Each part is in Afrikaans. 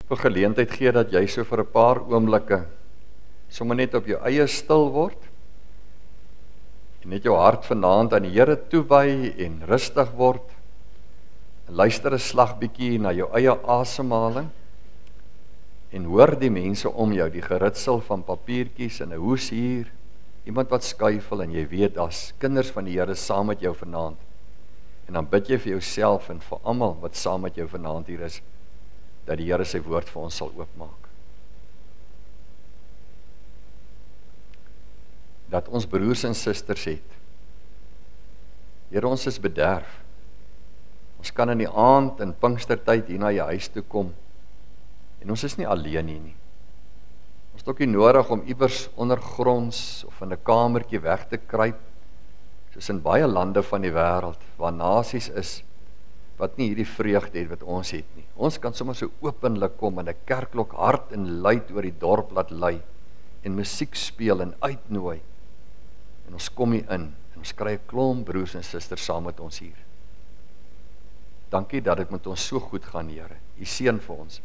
wil geleentheid gee dat jy so vir 'n paar oomblikke sommer net op jou eie stil word en net jou hart vanaand aan die Here toewy en rustig word. En luister 'n slag bietjie na jou eie asemhaling en hoor die mense om jou, die geritsel van papiertjies en 'n hoes hier, iemand wat skuifel en jy weet daar's kinders van die Here saam met jou vanaand. En dan bid jy vir jouself en vir almal wat saam met jou vanaand hier is, dat die Here sy woord vir ons sal oopmaak. Dat ons broers en susters het. Here, ons is bederf. Ons kan in die aand en Pinkstertyd hier na jou huis toe kom. En ons is nie alleen hier nie. Ons het ook nie nodig om iewers ondergronds of in 'n kamertjie weg te kruip, soos in baie lande van die wêreld, waar nasies is, wat nie hierdie vreugde het wat ons het nie. Ons kan sommer so openlik kom en 'n kerkklok hard en luid oor die dorp laat lui, en musiek speel en uitnooi. En ons kom hier in, en ons kry 'n klomp broers en susters saam met ons hier. Dankie dat dit met ons so goed gaan, Here. U seën vir ons.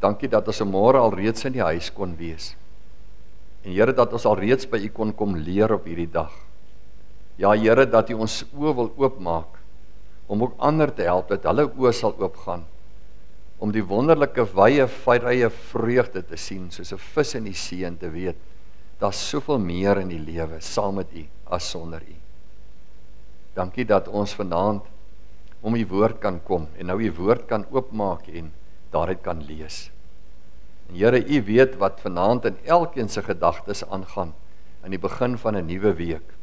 Dankie dat ons môre al reeds in die huis kon wees. En Here, dat ons al reeds by U kon kom leer op hierdie dag. Ja, Here, dat U ons oë wil oopmaak, om ook ander te help, dat hulle oë sal oopgaan, om die wonderlike wye, vrye vreugde te sien, soos 'n vis in die see, en te weet, daar's soveel meer in die lewe, saam met U, as sonder U. Dankie dat ons vanaand om U woord kan kom, en nou U woord kan oopmaak, en daaruit kan lees. En Here, U weet wat vanaand in elkeen se gedagtes aangaan, aan die begin van 'n nuwe week,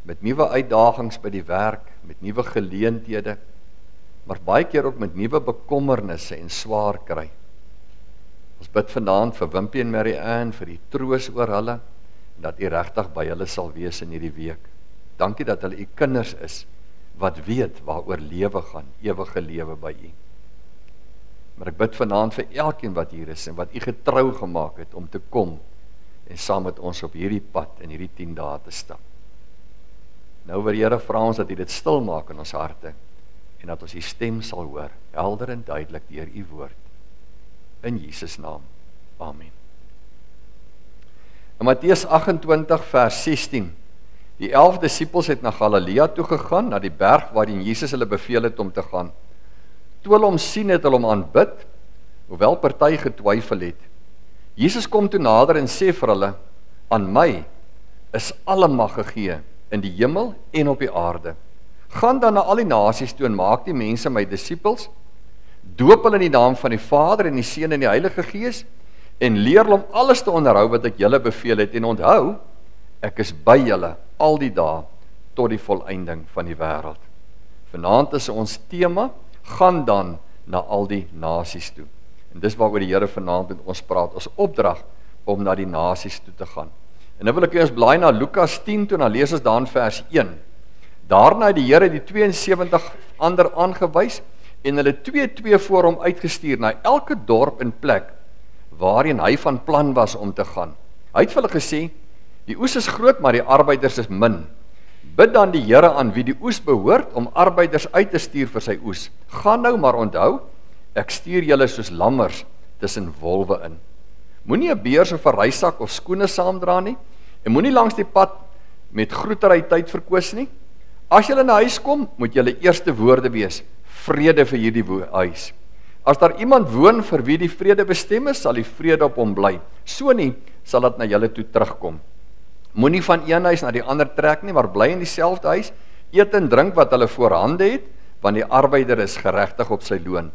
met nuwe uitdagings by die werk, met nuwe geleenthede, maar baie keer ook met nuwe bekommernisse en swaar kry. Ons bid vanaand vir Wimpie en Mary Ann, vir die troos oor hulle, en dat U regtig by hulle sal wees in hierdie week. Dankie dat hulle U kinders is, wat weet waaroor lewe gaan, ewige lewe by U. Maar ek bid vanaand vir elkeen wat hier is, en wat U getrou gemaak het om te kom, en saam met ons op hierdie pad, in hierdie 10 dae te stap. Nou wil Here vra ons dat U dit stil maak in ons harte, en dat ons U stem sal hoor, helder en duidelik deur U woord. In Jesus naam, amen. In Matteus 28 vers 16, die 11 disippels het na Galilea toe gegaan, na die berg waarin Jesus hulle beveel het om te gaan. Toe hulle hom sien, het hulle hom aanbid, hoewel party getwyfel het. Jesus kom toe nader en sê vir hulle, aan my is alle mag gegee, in die hemel en op die aarde. Gaan dan na al die nasies toe en maak die mense my disippels, doop hulle in die naam van die Vader en die Seun en die Heilige Gees, en leer hulle om alles te onderhou wat ek julle beveel het, en onthou, ek is by julle al die dae, tot die volëinding van die wêreld. Vanaand is ons tema, gaan dan na al die nasies toe. En dis waaroor die Here vanaand met ons praat, ons opdrag om na die nasies toe te gaan. En nou wil ek ons blaai na Lukas 10 toe, dan lees ons daar in vers 1. Daarna het die Here die 72 ander aangewys, en hulle 2 voor hom uitgestuur na elke dorp en plek, waarheen hy van plan was om te gaan. Hy het vir hulle gesê, die oes is groot, maar die arbeiders is min. Bid dan die Here aan wie die oes behoort, om arbeiders uit te stuur vir sy oes. Gaan nou, maar onthou, ek stuur julle soos lammers tussen wolwe in. Moenie 'n beurs of 'n reissak of skoene saamdra nie, en moenie langs die pad met groetery tyd verkwis nie. As julle na huis kom, moet julle eerste woorde wees, vrede vir hierdie huis. As daar iemand woon vir wie die vrede bestem is, sal die vrede op hom bly. So nie, sal dit na julle toe terugkom. Moenie van een huis na die ander trek nie, maar bly in dieselfde huis, eet en drink wat hulle voorhande het, want die arbeider is geregtig op sy loon.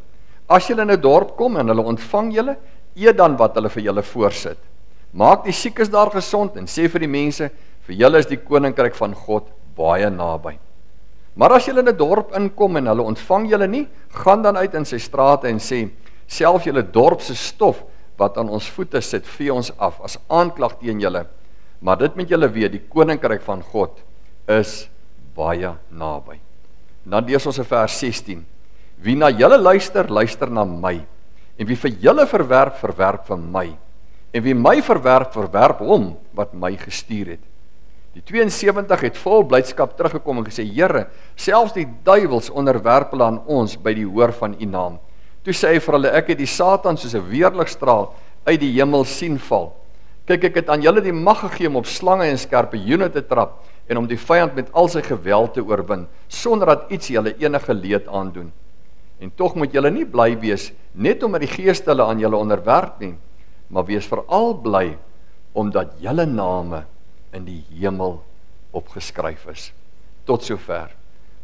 As julle in 'n dorp kom en hulle ontvang julle, eet dan wat hulle vir julle voorsit. Maak die siekes daar gesond en sê vir die mense, vir julle is die koninkryk van God baie naby. Maar as julle in 'n dorp inkom en hulle ontvang julle nie, gaan dan uit in sy strate en sê, self julle dorp se stof wat aan ons voete sit, vee ons af as aanklag teen julle. Maar dit moet julle weet, die koninkryk van God is baie naby. Dan lees ons in vers 16. Wie na julle luister, luister na my. En wie vir julle verwerp, verwerp van my. En wie my verwerp, verwerp hom wat my gestuur het. Die 72 het vol blydskap teruggekom en gesê, Here, selfs die duiwels onderwerp hulle aan ons by die hoor van U naam. Toe sê hy vir hulle, ek het die Satan soos 'n weerligstraal uit die hemel sien val. Kyk, ek het aan julle die mag gegee om op slange en skorpioene te trap en om die vyand met al sy geweld te oorwin, sonder dat iets julle enige leed aandoen. En tog moet julle nie bly wees, net omdat die geeste hulle aan julle onderwerp nie, maar wees veral bly, omdat julle name in die hemel opgeskryf is. Tot sover.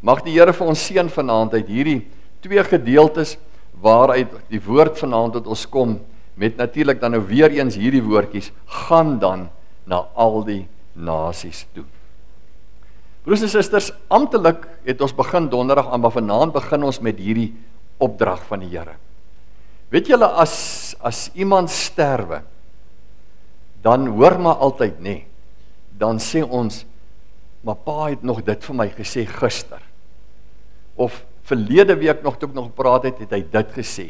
Mag die Here vir ons seën vanaand uit hierdie twee gedeeltes, waaruit die woord vanaand tot ons kom, met natuurlik dan nou weer eens hierdie woordjies, gaan dan na al die nasies toe. Broers en susters, amptelik het ons begin donderdag aan, maar vanaand begin ons met hierdie opdrag van die Here. Weet julle, as iemand sterwe, dan hoor maar altyd, nee, dan sê ons, maar pa het nog dit vir my gesê gister, of verlede week nog, toe ek nog gepraat het, het hy dit gesê,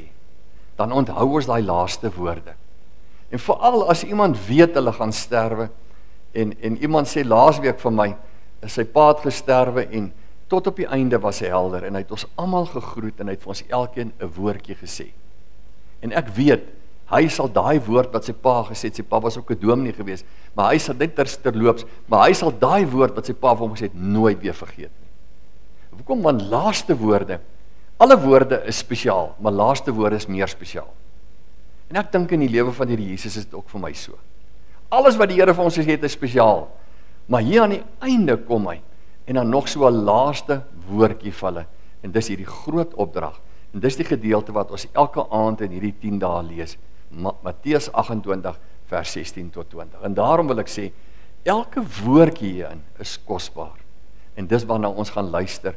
dan onthou ons daai laaste woorde. En veral as iemand weet hulle gaan sterwe, en iemand sê laasweek vir my, sy pa het gesterwe, en tot op die einde was hy helder, en hy het ons almal gegroet, en hy het vir ons elkeen 'n woordjie gesê. En ek weet, hy sal daai woord wat sy pa gesê het, sy pa was ook 'n dominee gewees, maar hy sal net terloops, maar hy sal daai woord wat sy pa vir hom gesê het, nooit weer vergeet nie. Hoekom? Want laaste woorde, alle woorde is spesiaal, maar laaste woorde is meer spesiaal. En ek dink in die lewe van hierdie Jesus is dit ook vir my so. Alles wat die Here vir ons gesê het is spesiaal, maar hier aan die einde kom hy, en dan nog so 'n laaste woordjie vir hulle, en dis hierdie groot opdrag, en dis die gedeelte wat ons elke aand in hierdie 10 dae lees, Matteus 28 vers 16 tot 20, en daarom wil ek sê, elke woordjie hierin is kosbaar, en dis waarna ons gaan luister,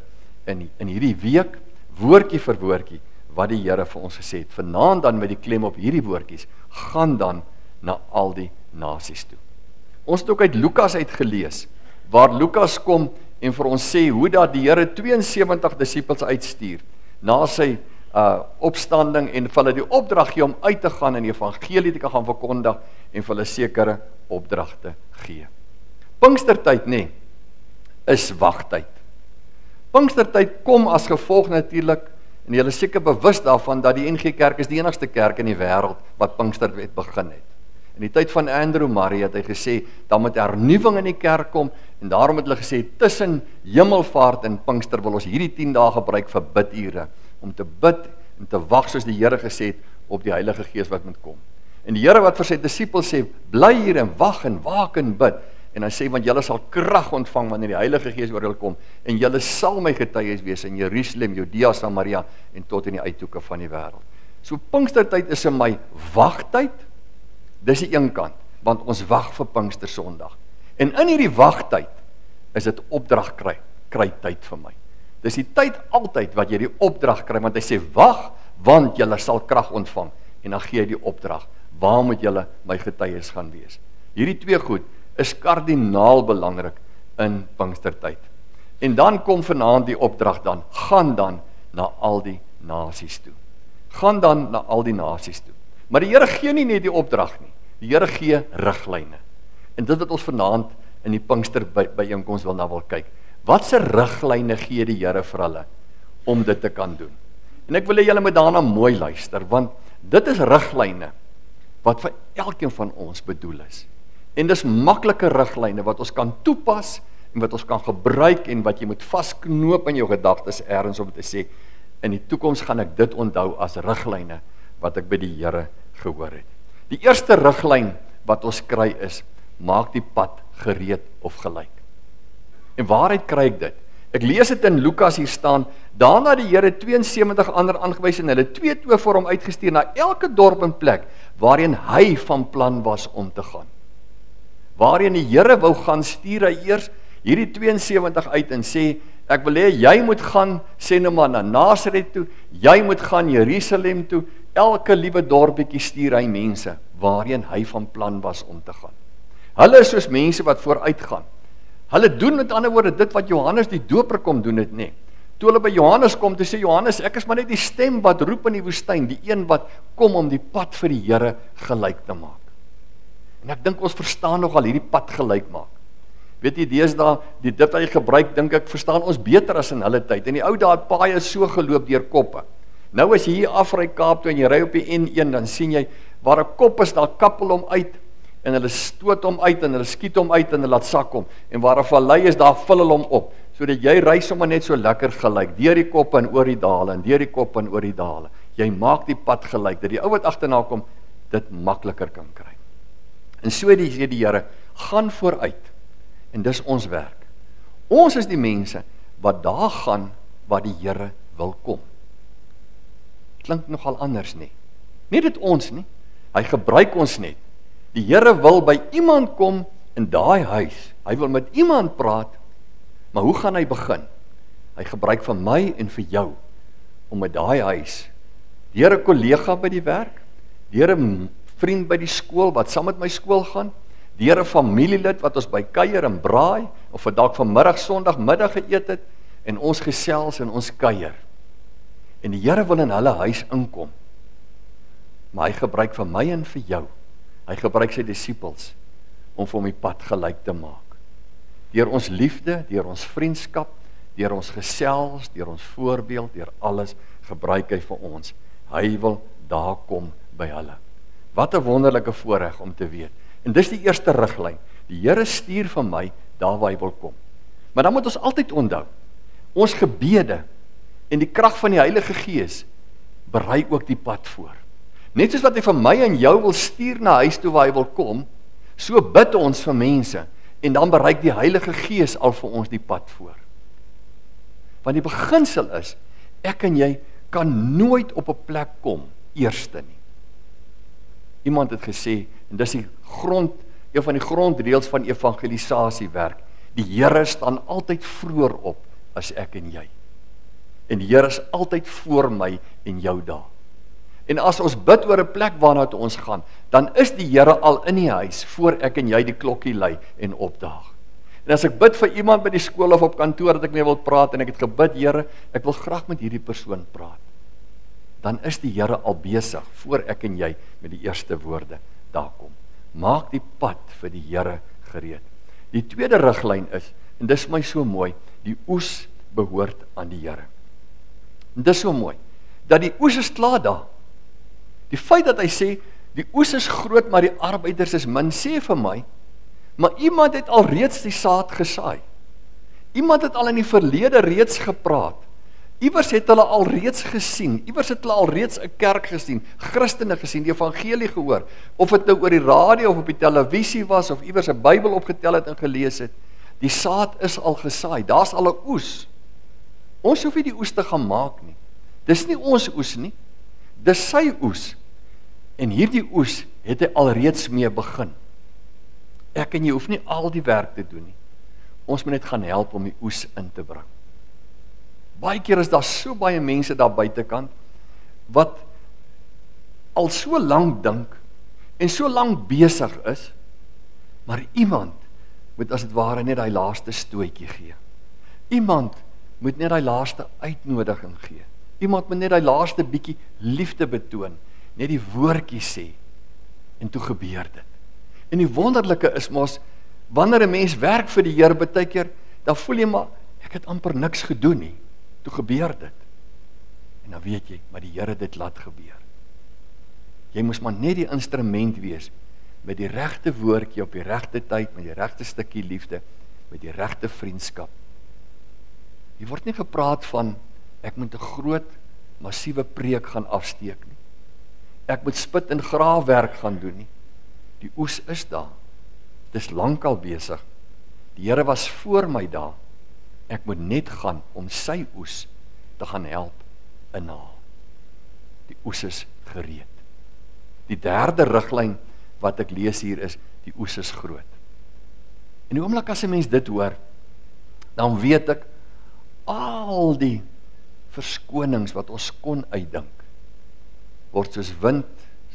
in hierdie week, woordjie vir woordjie, wat die Here vir ons gesê het, vanaand dan met die klem op hierdie woordjies, gaan dan na al die nasies toe. Ons het ook uit Lukas uitgelees, waar Lukas kom en vir ons sê, hoe dat die Here 72 disippels uitstuur, na sy opstanding, en vir hulle die opdrag gee om uit te gaan en die evangelie te gaan verkondig, en vir hulle sekere opdragte gee. Pinkstertyd, nee, is wagtyd. Pinkstertyd kom as gevolg natuurlik, en julle is seker bewus daarvan, dat die NG Kerk is die enigste kerk in die wêreld, wat Pinkstertyd begin het. In die tyd van Andrew Murray het hy gesê, dan moet hernuwing in die kerk kom, en daarom het hulle gesê, tussen Hemelvaart en Pinkster wil ons hierdie 10 dae gebruik vir bidure, om te bid en te wag soos die Here gesê het, op die Heilige Gees wat moet kom. En die Here wat vir sy disippels sê, bly hier en wag en waak en bid, en hy sê, want julle sal krag ontvang wanneer die Heilige Gees oor julle kom, en julle sal my getuies wees in Jerusalem, Judea, Samaria, en tot in die uithoeke van die wêreld. So Pinkstertyd is in my wagtyd. Dis die een kant, want ons wag vir Pinkster Sondag. En in hierdie wagtyd is dit opdrag kry tyd vir my. Dis die tyd altyd wat jy die opdrag kry, want hy sê, wag, want julle sal krag ontvang. En dan gee hy die opdrag, waar moet julle my getuies gaan wees? Hierdie twee goed is kardinaal belangrik in Pinkstertyd. En dan kom vanaand die opdrag dan, gaan dan na al die nasies toe. Gaan dan na al die nasies toe. Maar die Here gee nie net die opdrag nie, die Here gee riglyne. En dit wat ons vanaand in die Pinkster byeenkoms wil kyk. Watse riglyne gee die Here vir hulle om dit te kan doen? En ek wil hê julle moet daarna mooi luister, want dit is riglyne wat vir elkeen van ons bedoel is. En dis maklike riglyne wat ons kan toepas en wat ons kan gebruik en wat jy moet vasknoop in jou gedagtes ergens om te sê, in die toekoms gaan ek dit onthou as riglyne wat ek by die Here gehoor het. Die eerste riglyn wat ons kry is, maak die pad gereed of gelyk. En waaruit kry ek dit? Ek lees dit in Lukas hier staan, daarna die Here 72 ander aangewys en hulle 2 voor hom uitgestuur na elke dorp en plek, waarheen hy van plan was om te gaan. Waarheen die Here wou gaan, stuur hy eers hierdie 72 uit en sê, ek wil hê, jy moet gaan, sê nou maar na Nasaret toe, jy moet gaan Jerusalem toe, elke liewe dorpetjie stuur hy mense, waarheen hy van plan was om te gaan. Hulle is soos mense wat vooruit gaan. Hulle doen met ander woorde dit wat Johannes die Doper kom doen het, nee. Toe hulle by Johannes kom, toe sê Johannes, ek is maar net die stem wat roep in die woestyn, die een wat kom om die pad vir die Here gelyk te maak. En ek dink ons verstaan nogal hierdie pad gelyk maak. Weet jy, deesdae, dit wat jy gebruik, dink ek, verstaan ons beter as in hulle tyd. In die ou dae het paaie so geloop deur koppe. Nou as jy hier afry Kaap toe en jy ry op die N1, dan sien jy, waar 'n kop is, daar kappel hom uit, en hulle stoot hom uit, en hulle skiet hom uit, en hulle laat sak hom, en waar 'n vallei is, daar vul hulle hom op, sodat jy ry sommer net so lekker gelyk, deur die koppe en oor die dale, en deur die koppe en oor die dale. Jy maak die pad gelyk, dat die ou wat agterna kom, dit makliker kan kry. En so sê die Here, gaan vooruit, en dis ons werk. Ons is die mense, wat daar gaan, waar die Here wil kom. Klink nogal anders nie. Nie dit ons nie, hy gebruik ons net. Die Here wil by iemand kom in daai huis, hy wil met iemand praat, maar hoe gaan hy begin? Hy gebruik vir my en vir jou, om met daai huis, deur 'n kollega by die werk, deur 'n vriend by die skool, wat saam met my skool gaan, deur 'n familielid, wat ons by kuier en braai, of wat dalk vanmiddag, Sondagmiddag geëet het, en ons gesels en ons kuier. En die Here wil in hulle huis inkom, maar hy gebruik vir my en vir jou, hy gebruik sy disippels, om vir hom die pad gelyk te maak. Deur ons liefde, deur ons vriendskap, deur ons gesels, deur ons voorbeeld, deur alles, gebruik hy vir ons. Hy wil daar kom by hulle. Wat 'n wonderlike voorreg om te weet. En dis die eerste riglyn. Die Here stuur vir my daar waar hy wil kom. Maar dan moet ons altyd onthou, ons gebede en die krag van die Heilige Gees berei ook die pad voor. Net soos wat hy vir my en jou wil stuur na huis toe waar hy wil kom, so bid ons vir mense, en dan bereik die Heilige Gees al vir ons die pad voor. Want die beginsel is, ek en jy kan nooit op 'n plek kom, eerste nie. Iemand het gesê, en dis een van die grondreëls van evangelisasiewerk, die Here staan altyd vroeër op as ek en jy. En die Here is altyd voor my en jou daar. En as ons bid oor 'n plek waarna toe ons gaan, dan is die Here al in die huis, voor ek en jy die klokkie lui en opdaag. En as ek bid vir iemand by die skool of op kantoor, dat ek mee wil praat, en ek het gebid, Here, ek wil graag met hierdie persoon praat, dan is die Here al besig, voor ek en jy met die eerste woorde daar kom. Maak die pad vir die Here gereed. Die tweede riglyn is, en dis my so mooi, die oes behoort aan die Here. En dis so mooi, dat die oes is klaar daar. Die feit dat hy sê, die oes is groot, maar die arbeiders is min, sê vir my, maar iemand het al reeds die saad gesaai. Iemand het al in die verlede reeds gepraat. Iewers het hulle al reeds gesien, iewers het hulle al reeds 'n kerk gesien, Christene gesien, die evangelie gehoor, of het nou oor die radio of op die televisie was, of iewers 'n Bybel opgetel het en gelees het. Die saad is al gesaai, daar's al 'n oes. Ons hoef nie die oes te gaan maak nie. Dis nie ons oes nie, dis sy oes. En hierdie oes het hy alreeds mee begin. Ek en jy hoef nie al die werk te doen nie. Ons moet net gaan help om die oes in te bring. Baie keer is daar so baie mense daar buitekant, wat al so lank dink, en so lank besig is, maar iemand moet as het ware net die laaste stootjie gee. Iemand moet net die laaste uitnodiging gee. Iemand moet net die laaste bietjie liefde betoon, net die woordjie sê, en toe gebeur dit. En die wonderlike is mos, wanneer 'n mens werk vir die Here baie keer, dan voel jy maar, ek het amper niks gedoen nie. Toe gebeur dit. En dan weet jy, maar die Here dit laat gebeur. Jy moes maar net die instrument wees, met die regte woordjie op die regte tyd, met die regte stukkie liefde, met die regte vriendskap. Hier word nie gepraat van, ek moet 'n groot, massiewe preek gaan afsteek nie. Ek moet spit en graafwerk gaan doen nie. Die oes is daar. Dis lankal besig. Die Here was voor my daar. Ek moet net gaan om sy oes te gaan help inhaal. Die oes is gereed. Die derde riglyn wat ek lees hier is, die oes is groot. En die oomblik as 'n mens dit hoor, dan weet ek, al die verskonings wat ons kon uitdink, word soos wind,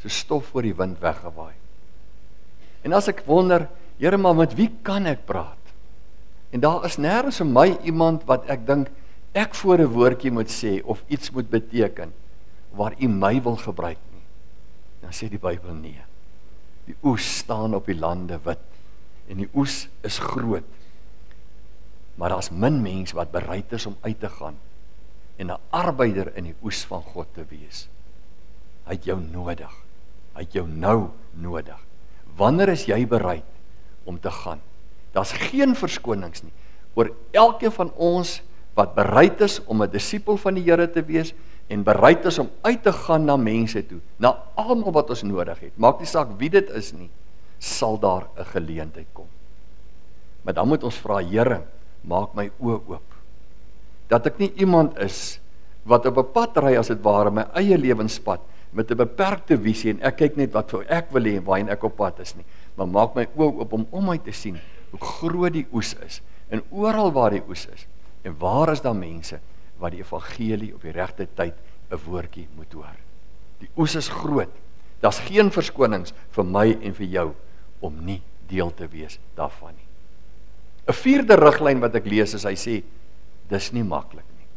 soos stof oor die wind weggewaai. En as ek wonder, Here, maar met wie kan ek praat? En daar is nêrens vir my iemand wat ek dink, ek voor 'n woordjie moet sê, of iets moet beteken, waar U my wil gebruik nie. Dan sê die Bybel nee. Die oes staan op die lande wit, en die oes is groot. Maar daar's min mense wat bereid is om uit te gaan, en 'n arbeider in die oes van God te wees. Hy het jou nodig. Hy het jou nou nodig. Wanneer is jy bereid om te gaan? Daar's geen verskonings nie oor elkeen van ons wat bereid is om 'n disipel van die Here te wees en bereid is om uit te gaan na mense toe, na almal wat ons nodig het. Maak nie saak wie dit is nie, sal daar 'n geleentheid kom. Maar dan moet ons vra, Here, maak my oë oop. Dat ek nie iemand is wat op 'n pad ry as dit ware, my eie lewenspad, met 'n beperkte visie en ek kyk net wat vir ek wil hê en waarheen ek op pad is nie. Maar maak my oë oop om my te sien hoe groot die oes is en oral waar die oes is. En waar is daar mense wat die evangelie op die regte tyd 'n woordjie moet hoor? Die oes is groot. Daar's geen verskonings vir my en vir jou om nie deel te wees daarvan nie. 'n vierde riglyn wat ek lees is, hy sê, dis nie maklik nie.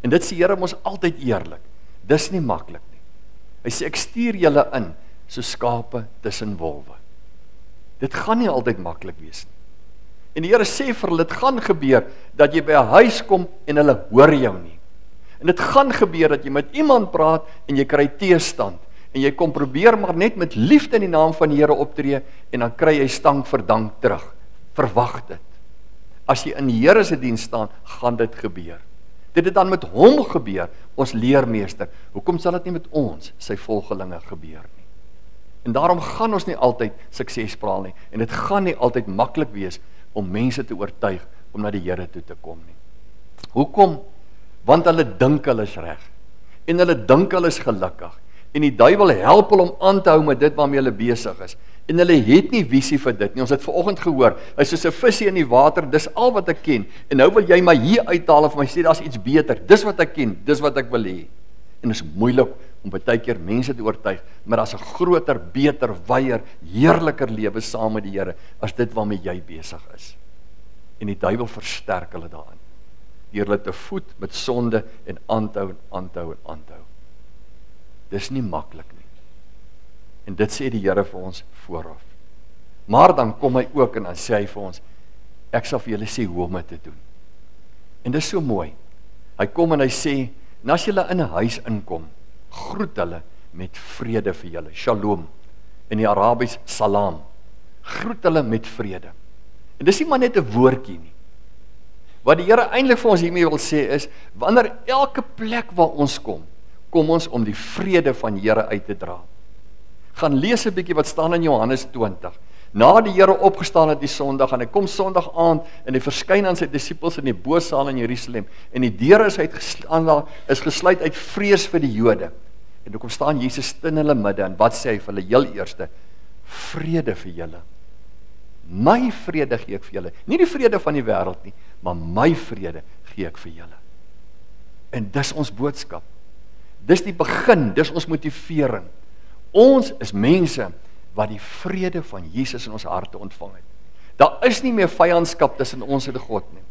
En dit sê Here mos altyd eerlik. Dis nie maklik nie. Hy sê, ek stuur julle in so skape tussen wolwe. Dit gaan nie altyd maklik wees nie. En die Here sê vir hulle, dit gaan gebeur dat jy by 'n huis kom en hulle hoor jou nie. En dit gaan gebeur dat jy met iemand praat en jy kry teestand. En jy kom probeer maar net met liefde in die naam van die Here optree en dan kry jy stank vir dank terug. Verwag dit. As jy in die Here se diens staan, gaan dit gebeur. Dit het dan met hom gebeur, ons leermeester. Hoekom sal dit nie met ons, sy volgelinge, gebeur nie? En daarom gaan ons nie altyd sukses behaal nie. En dit gaan nie altyd maklik wees om mense te oortuig om na die Here toe te kom nie. Hoekom? Want hulle dink hulle is reg. En hulle dink hulle is gelukkig. En die duiwel help hulle om aan te hou met dit waarmee hulle besig is. En hulle het nie visie vir dit nie. Ons het vanoggend gehoor, hy is soos 'n visie in die water, dis al wat ek ken. En nou wil jy my hier uithaal en vir my sê, daar's iets beter. Dis wat ek ken, dis wat ek wil hê. En dit is moeilik om baie keer mense te oortuig, maar daar's 'n groter, beter, wyer, heerliker lewe saam met die Here, as dit waarmee jy besig is. En die duiwel versterk hulle daarin, deur hulle te voed met sonde en aanhou en aanhou en aanhou. Dis nie maklik nie. En dit sê die Here vir ons vooraf. Maar dan kom hy ook en dan sê hy vir ons, ek sal vir julle sê hoe om dit te doen. En dis so mooi. Hy kom en hy sê, en as julle in 'n huis inkom, groet hulle met vrede vir julle. Shalom. In die Arabies salam. Groet hulle met vrede. En dis nie maar net 'n woordjie nie. Wat die Here eintlik vir ons hiermee wil sê is, wanneer elke plek waar ons kom ons om die vrede van die Here uit te dra. Gaan lees 'n bietjie wat staan in Johannes 20. Na die Here opgestaan het die Sondag, en hy kom Sondag aand en hy verskyn aan sy disippels in die bosaal in Jerusalem, en die deure is gesluit uit vrees vir die Jode. En dan kom staan Jesus in hulle midde, en wat sê hy vir hulle heel eerste? Vrede vir julle. My vrede gee ek vir julle. Nie die vrede van die wêreld nie, maar my vrede gee ek vir julle. En dis ons boodskap. Dis die begin, dis ons motivering. Ons is mense wat die vrede van Jesus in ons harte ontvang het. Daar is nie meer vyandskap tussen ons en God nie.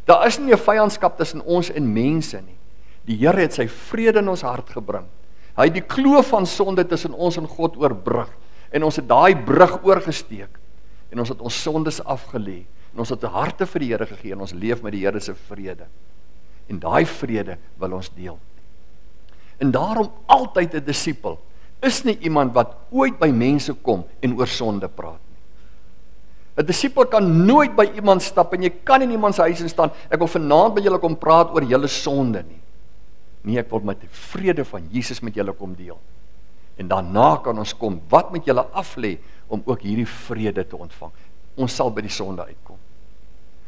Daar is nie meer vyandskap tussen ons en mense nie. Die Here het sy vrede in ons hart gebring. Hy het die kloof van sonde tussen ons en God oorbrug. En ons het daai brug oorgesteek. En ons het ons sondes afgelê. En ons het 'n harte vir die Here gegee. En ons leef met die Here se vrede. En daai vrede wil ons deel. En daarom altyd 'n disipel is nie iemand wat ooit by mense kom en oor sonde praat nie. 'n Disipel kan nooit by iemand stap en jy kan in iemand se huis instaan, ek wil vanaand by julle kom praat oor julle sonde nie. Nee, ek wil met die vrede van Jesus met julle kom deel. En daarna kan ons kom, wat met julle af lê om ook hierdie vrede te ontvang. Ons sal by die sonde uitkom.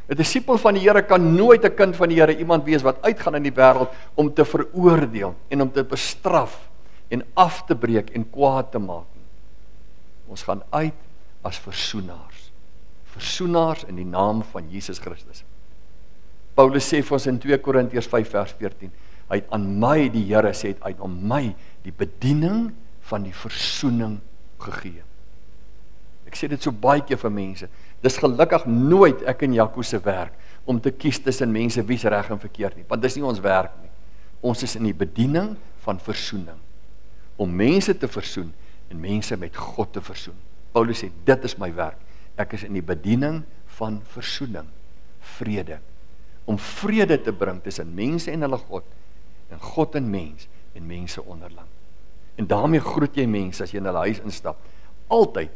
'n Disipel van die Here kan nooit 'n kind van die Here iemand wees wat uitgaan in die wêreld om te veroordeel en om te bestraf en af te breek en kwaad te maak. Ons gaan uit as versoenaars. Versoenaars in die naam van Jesus Christus. Paulus sê vir ons in 2 Korintiërs 5 vers 14, hy het aan my, die Here sê, het uit aan my die bediening van die versoening gegee. Ek sê dit so baie keer vir mense, dis gelukkig nooit ek en Jaco se werk om te kies tussen mense wie's reg en verkeerd nie, want dis nie ons werk nie. Ons is in die bediening van versoening, om mense te versoen en mense met God te versoen. Paulus sê, dit is my werk. Ek is in die bediening van versoening, vrede. Om vrede te bring tussen mense en hulle God en God en mense onderling. En daarmee groet jy mense as jy in hulle huis instap. Altyd,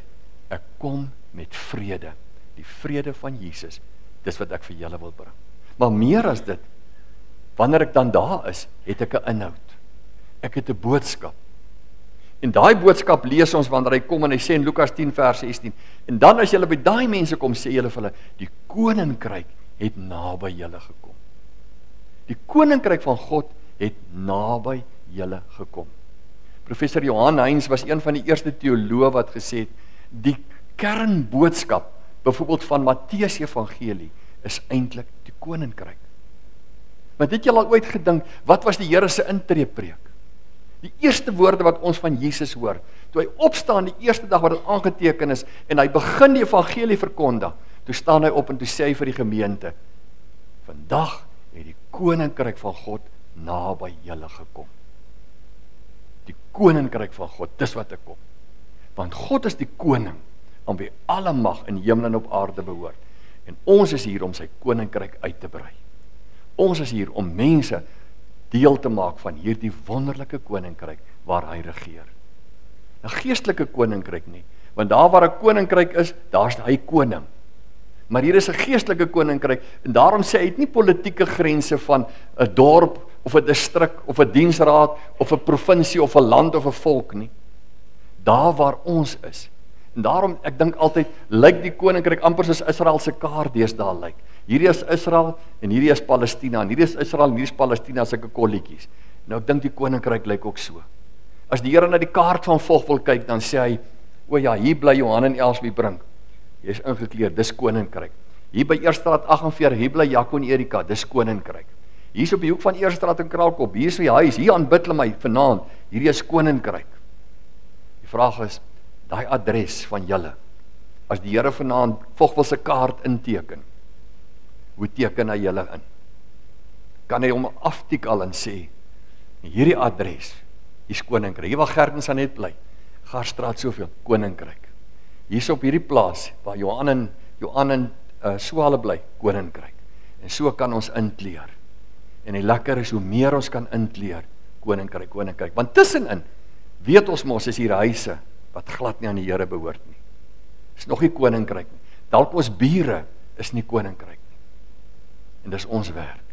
ek kom met vrede. Die vrede van Jesus, dis wat ek vir julle wil bring. Maar meer as dit, wanneer ek dan daar is, het ek 'n inhoud. Ek het 'n boodskap. En daai boodskap lees ons wanneer hy kom en hy sê in Lukas 10 vers 16, en dan as julle by daai mense kom, sê julle vir hulle, die koninkryk het naby julle gekom. Die koninkryk van God het naby julle gekom. Professor Johan Heinz was een van die eerste teoloë wat gesê het, die kernboodskap, byvoorbeeld van Matteus Evangelie, is eintlik die koninkryk. Maar het jy al ooit gedink, wat was die Here se intreepreek? Die eerste woorde wat ons van Jesus hoor, toe hy opstaan die eerste dag wat dit aangeteken is, en hy begin die evangelie verkondig, toe staan hy op en toe sê hy vir die gemeente, vandag het die koninkryk van God naby julle gekom. Die koninkryk van God, dis wat ek kom. Want God is die koning, aan wie alle mag in hemel en op aarde behoort. En ons is hier om sy koninkryk uit te brei. Ons is hier om mense deel te maak van hierdie wonderlike koninkryk waar hy regeer. 'n Geestelike koninkryk nie, want daar waar 'n koninkryk is, daar's hy koning. Maar hier is 'n geestelike koninkryk, en daarom sê hy het nie politieke grense van 'n dorp, of 'n distrik, of 'n diensraad, of 'n provinsie, of 'n land, of 'n volk nie. Daar waar ons is. En daarom, ek dink altyd, lyk die koninkryk amper soos Israel se kaart deesdae lyk. Hierdie is Israel, en hierdie is Palestina, en hierdie is Israel, en hierdie is Palestina, sulke kolletjies. Nou, ek dink die koninkryk lyk ook so. As die Here na die kaart van volk wil kyk, dan sê hy, o ja, hier bly Johan en Elsbie Brink. Jy is ingekleed, dis koninkryk. Hier by Eerstraat 48, hier bly Jaco en Erika, dis koninkryk. Hier is op die hoek van Eerstraat en Kraalkop, hier is die huis, hier aanbid hulle my vanaand, hierdie is koninkryk. Die vraag is, daai adres van julle, as die Here vanaand volgens sy kaart inteken, hoe teken hy julle in? Kan hy hom aftik al en sê, hierdie adres, hier is koninkryk, hier waar Gerdens aan net bly, Gaarstraat soveel, koninkryk. Hier is op hierdie plaas, waar Johan en Swale bly, koninkryk. En so kan ons inkleer. En die lekker is, hoe meer ons kan inkleer, koninkryk, koninkryk. Want tussenin, weet ons mos, is hier huise, wat glad nie aan die Here behoort nie. Is nog nie koninkryk nie. Dalk ons bure is nie koninkryk nie. En dis ons werk.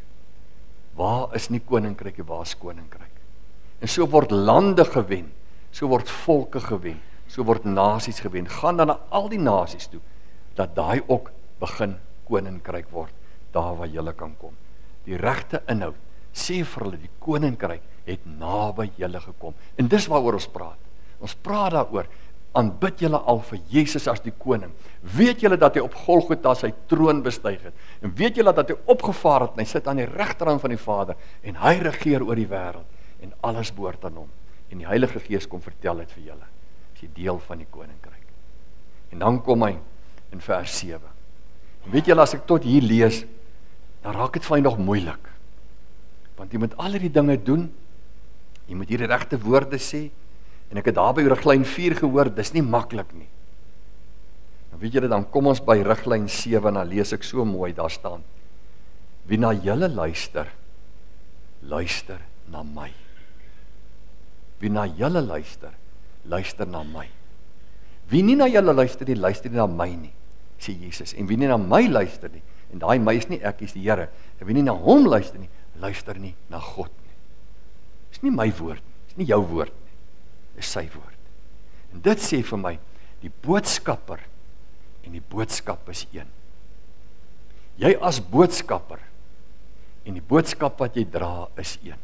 Waar is nie koninkryk nie, waar is koninkryk? En so word lande gewen, so word volke gewen, so word nasies gewen. Gaan dan na al die nasies toe, dat daai ook begin koninkryk word, daar waar julle kan kom. Die regte inhoud, sê vir hulle, die koninkryk het naby julle gekom. En dis waaroor ons praat. Ons praat daaroor, aanbid julle al vir Jesus as die koning. Weet julle dat hy op Golgotha sy troon bestyg het? En weet julle dat hy opgevaar het, en hy sit aan die regterhand van die Vader, en hy regeer oor die wêreld, en alles behoort aan hom. En die Heilige Gees kom vertel dit vir julle. Is jy deel van die koninkryk. En dan kom hy in vers 7. En weet julle, as ek tot hier lees, dan raak dit vir my nog moeilik. Want jy moet al die dinge doen, jy moet hier die regte woorde sê, en ek het daar by riglyn 4 gehoor, dis nie maklik nie. En weet julle, dan kom ons by riglyn 7, en dan lees ek so mooi, daar staan, wie na julle luister, luister na my. Wie na julle luister, luister na my. Wie nie na julle luister nie, luister nie na my nie, sê Jesus. En wie nie na my luister nie, en daai my is nie ek, is die Here, en wie nie na hom luister nie, luister nie na God nie. Dis nie my woord nie, dis nie jou woord nie, is sy woord. En dit sê vir my, die boodskapper en die boodskap is een. Jy as boodskapper en die boodskap wat jy dra is een.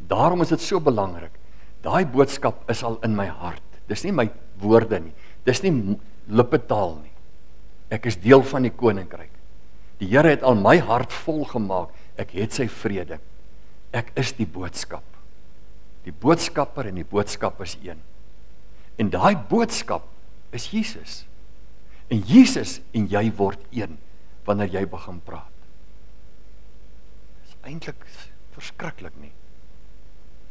Daarom is dit so belangrik, daai boodskap is al in my hart. Dis nie my woorde nie, dis nie lippetaal nie. Ek is deel van die koninkryk. Die Here het al my hart vol gemaak, ek het sy vrede. Ek is die boodskap. Die boodskapper en die boodskap is een. En daai boodskap is Jesus. En Jesus en jy word een, wanneer jy begin praat. Dit is eintlik verskriklik nie.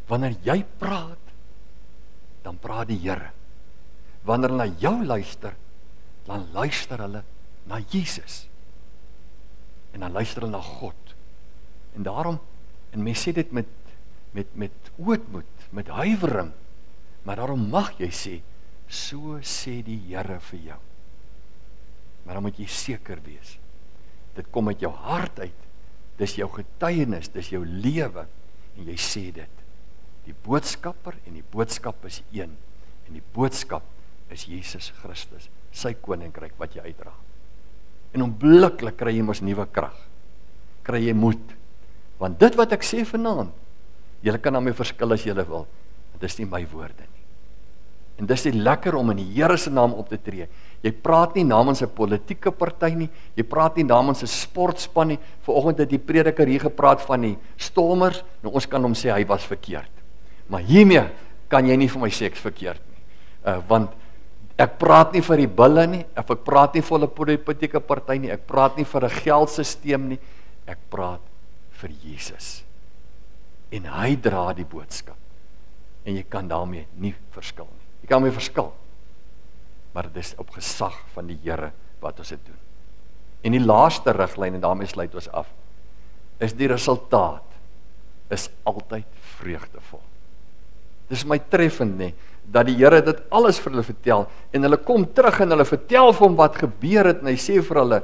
Wanneer jy praat, dan praat die Here. Wanneer hulle na jou luister, dan luister hulle na Jesus. En dan luister hulle na God. En daarom, en mens sê dit met met ootmoed, met huiwering, maar daarom mag jy sê, so sê die Here vir jou. Maar dan moet jy seker wees, dit kom uit jou hart uit, dis jou getuienis, dis jou lewe, en jy sê dit. Die boodskapper en die boodskap is een, en die boodskap is Jesus Christus, sy koninkryk wat jy uitdra. En onmiddellik kry jy mos nuwe krag, kry jy moed, want dit wat ek sê vanaand, julle kan aan my verskil as julle wil, dit is nie my woorde nie. En dis nie lekker om in die Here se naam op te tree. Jy praat nie namens 'n politieke party nie, jy praat nie namens 'n sportspan nie. Vanoggend het die prediker hier gepraat van die Stormers, nou ons kan hom sê hy was verkeerd. Maar hiermee kan jy nie vir my sê ek's verkeerd nie. Want ek praat nie vir die bulle nie, of ek praat nie vir 'n politieke party nie, ek praat nie vir 'n geldstelsel nie, ek praat vir Jesus. En hy dra die boodskap. En jy kan daarmee nie verskil nie. Jy kan mee verskil, maar dit is op gesag van die Here wat ons dit doen. En die laaste riglyn, en daarmee sluit ons af, is die resultaat is altyd vreugdevol. Dit is my treffend, nee, dat die Here dit alles vir hulle vertel, en hulle kom terug en hulle vertel vir hom wat gebeur het, en hy sê vir hulle,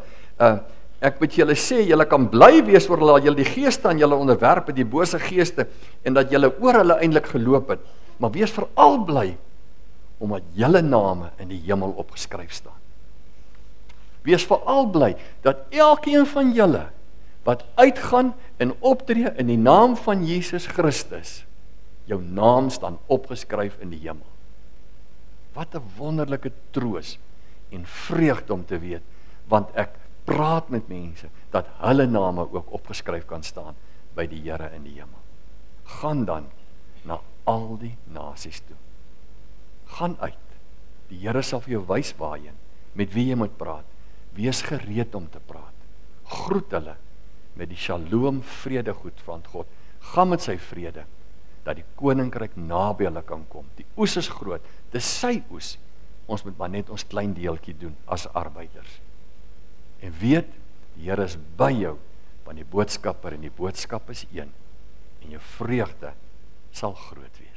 ek moet julle sê, julle kan bly wees oor hulle, julle die geeste aan julle onderwerp het, die bose geeste, en dat julle oor hulle eintlik geloop het, maar wees veral bly, omdat julle name in die hemel opgeskryf staan. Wees veral bly, dat elkeen van julle, wat uitgaan en optree in die naam van Jesus Christus, jou naam staan opgeskryf in die hemel. Wat 'n wonderlike troos en vreugde om te weet, want ek praat met mense, dat hulle name ook opgeskryf kan staan by die Here in die hemel. Gaan dan na al die nasies toe. Gaan uit. Die Here sal vir jou wys waarheen, met wie jy moet praat. Wees gereed om te praat. Groet hulle met die shalom vredegoed van God. Gaan met sy vrede, dat die koninkryk naby hulle kan kom. Die oes is groot, dis sy oes. Ons moet maar net ons klein deeltjie doen as arbeiders. En weet, die Here is by jou, want die boodskapper en die boodskap is een, en jou vreugde sal groot wees.